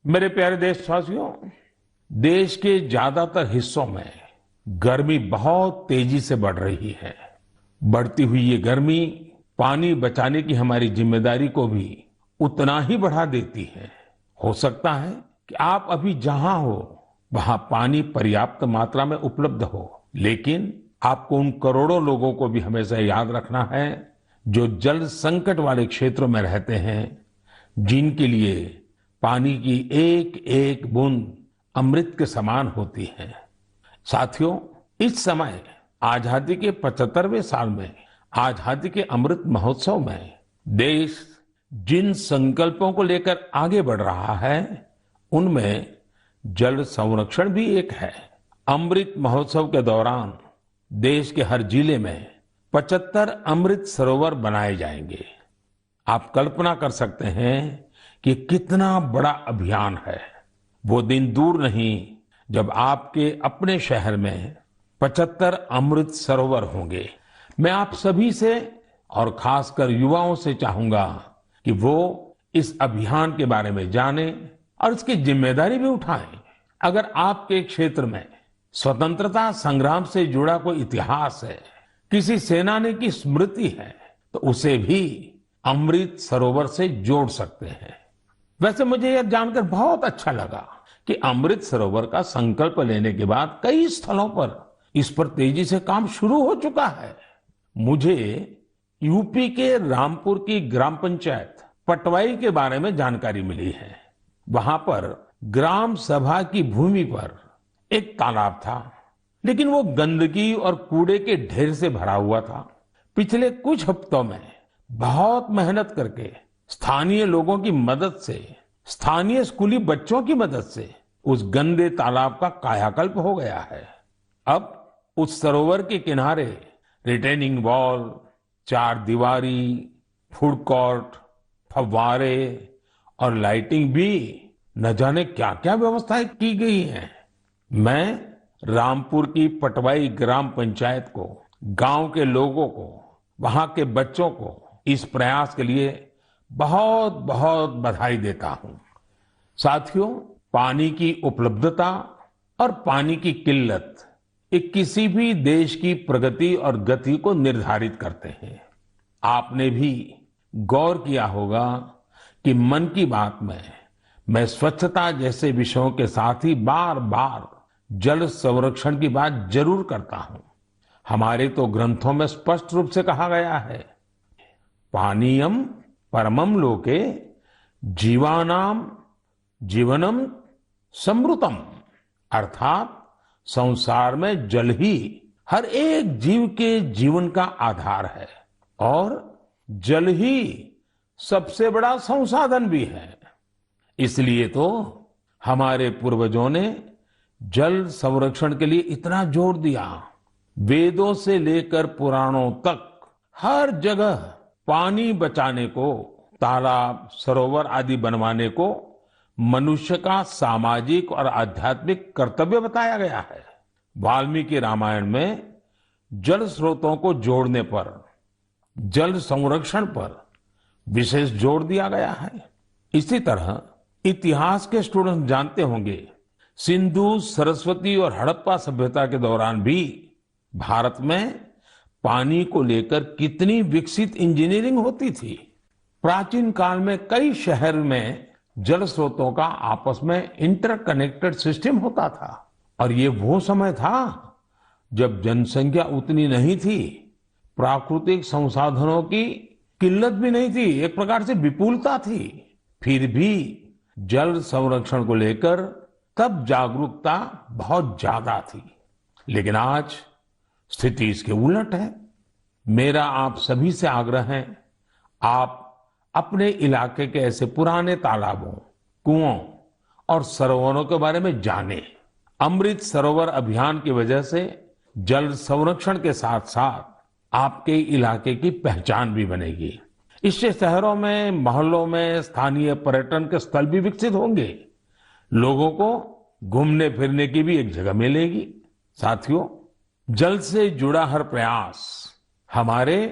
मेरे प्यारे देशवासियों, देश के ज्यादातर हिस्सों में गर्मी बहुत तेजी से बढ़ रही है। बढ़ती हुई ये गर्मी पानी बचाने की हमारी जिम्मेदारी को भी उतना ही बढ़ा देती है। हो सकता है कि आप अभी जहां हो वहां पानी पर्याप्त मात्रा में उपलब्ध हो, लेकिन आपको उन करोड़ों लोगों को भी हमेशा याद रखना है जो जल संकट वाले क्षेत्रों में रहते हैं, जिनके लिए पानी की एक एक बूंद अमृत के समान होती है। साथियों, इस समय आजादी के 75वें साल में आजादी के अमृत महोत्सव में देश जिन संकल्पों को लेकर आगे बढ़ रहा है, उनमें जल संरक्षण भी एक है। अमृत महोत्सव के दौरान देश के हर जिले में 75 अमृत सरोवर बनाए जाएंगे। आप कल्पना कर सकते हैं कि कितना बड़ा अभियान है। वो दिन दूर नहीं जब आपके अपने शहर में 75 अमृत सरोवर होंगे। मैं आप सभी से और खासकर युवाओं से चाहूंगा कि वो इस अभियान के बारे में जानें और इसकी जिम्मेदारी भी उठाएं। अगर आपके क्षेत्र में स्वतंत्रता संग्राम से जुड़ा कोई इतिहास है, किसी सेनानी की स्मृति है, तो उसे भी अमृत सरोवर से जोड़ सकते हैं। वैसे मुझे यह जानकर बहुत अच्छा लगा कि अमृत सरोवर का संकल्प लेने के बाद कई स्थलों पर इस पर तेजी से काम शुरू हो चुका है। मुझे यूपी के रामपुर की ग्राम पंचायत पटवाई के बारे में जानकारी मिली है। वहां पर ग्राम सभा की भूमि पर एक तालाब था, लेकिन वो गंदगी और कूड़े के ढेर से भरा हुआ था। पिछले कुछ हफ्तों में बहुत मेहनत करके स्थानीय लोगों की मदद से, स्थानीय स्कूली बच्चों की मदद से उस गंदे तालाब का कायाकल्प हो गया है। अब उस सरोवर के किनारे रिटेनिंग वॉल, चार दीवारी, फूड कोर्ट, फव्वारे और लाइटिंग भी न जाने क्या क्या व्यवस्थाएं की गई हैं। मैं रामपुर की पटवाई ग्राम पंचायत को, गांव के लोगों को, वहां के बच्चों को इस प्रयास के लिए बहुत बहुत बधाई देता हूं। साथियों, पानी की उपलब्धता और पानी की किल्लत ये किसी भी देश की प्रगति और गति को निर्धारित करते हैं। आपने भी गौर किया होगा कि मन की बात में मैं स्वच्छता जैसे विषयों के साथ ही बार बार जल संरक्षण की बात जरूर करता हूं। हमारे तो ग्रंथों में स्पष्ट रूप से कहा गया है, पानीयम परमम लोके जीवानाम जीवनम समृतम, अर्थात संसार में जल ही हर एक जीव के जीवन का आधार है और जल ही सबसे बड़ा संसाधन भी है। इसलिए तो हमारे पूर्वजों ने जल संरक्षण के लिए इतना जोर दिया। वेदों से लेकर पुराणों तक हर जगह पानी बचाने को, तालाब, सरोवर आदि बनवाने को मनुष्य का सामाजिक और आध्यात्मिक कर्तव्य बताया गया है। वाल्मीकि रामायण में जल स्रोतों को जोड़ने पर, जल संरक्षण पर विशेष जोर दिया गया है। इसी तरह इतिहास के स्टूडेंट जानते होंगे, सिंधु, सरस्वती और हड़प्पा सभ्यता के दौरान भी भारत में पानी को लेकर कितनी विकसित इंजीनियरिंग होती थी। प्राचीन काल में कई शहर में जल स्रोतों का आपस में इंटरकनेक्टेड सिस्टम होता था और ये वो समय था जब जनसंख्या उतनी नहीं थी, प्राकृतिक संसाधनों की किल्लत भी नहीं थी, एक प्रकार से विपुलता थी। फिर भी जल संरक्षण को लेकर तब जागरूकता बहुत ज्यादा थी, लेकिन आज स्थिति इसके उलट है। मेरा आप सभी से आग्रह है, आप अपने इलाके के ऐसे पुराने तालाबों, कुओं और सरोवरों के बारे में जानें। अमृत सरोवर अभियान की वजह से जल संरक्षण के साथ साथ आपके इलाके की पहचान भी बनेगी। इससे शहरों में, मोहल्लों में स्थानीय पर्यटन के स्थल भी विकसित होंगे। लोगों को घूमने फिरने की भी एक जगह मिलेगी। साथियों, जल से जुड़ा हर प्रयास हमारे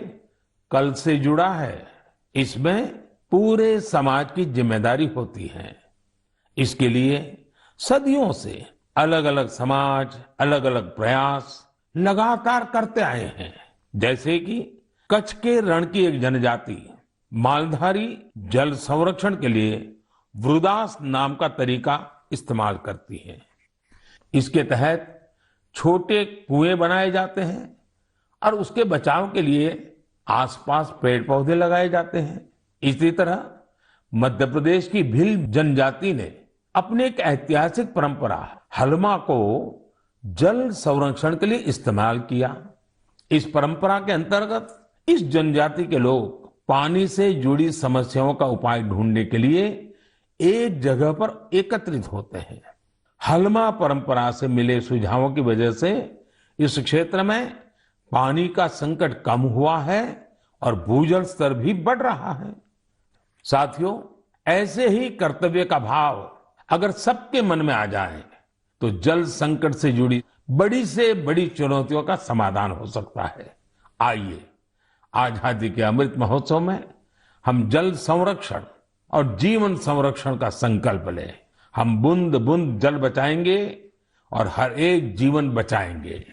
कल से जुड़ा है। इसमें पूरे समाज की जिम्मेदारी होती है। इसके लिए सदियों से अलग अलग समाज, अलग अलग प्रयास लगातार करते आए हैं। जैसे कि कच्छ के रण की एक जनजाति मालधारी जल संरक्षण के लिए वृदास नाम का तरीका इस्तेमाल करती है। इसके तहत छोटे कुएं बनाए जाते हैं और उसके बचाव के लिए आसपास पेड़ पौधे लगाए जाते हैं। इसी तरह मध्य प्रदेश की भील जनजाति ने अपनी एक ऐतिहासिक परंपरा हलमा को जल संरक्षण के लिए इस्तेमाल किया। इस परंपरा के अंतर्गत इस जनजाति के लोग पानी से जुड़ी समस्याओं का उपाय ढूंढने के लिए एक जगह पर एकत्रित होते हैं। हलमा परंपरा से मिले सुझावों की वजह से इस क्षेत्र में पानी का संकट कम हुआ है और भूजल स्तर भी बढ़ रहा है। साथियों, ऐसे ही कर्तव्य का भाव अगर सबके मन में आ जाए तो जल संकट से जुड़ी बड़ी से बड़ी चुनौतियों का समाधान हो सकता है। आइए आजादी के अमृत महोत्सव में हम जल संरक्षण और जीवन संरक्षण का संकल्प लें। हम बूंद बूंद जल बचाएंगे और हर एक जीवन बचाएंगे।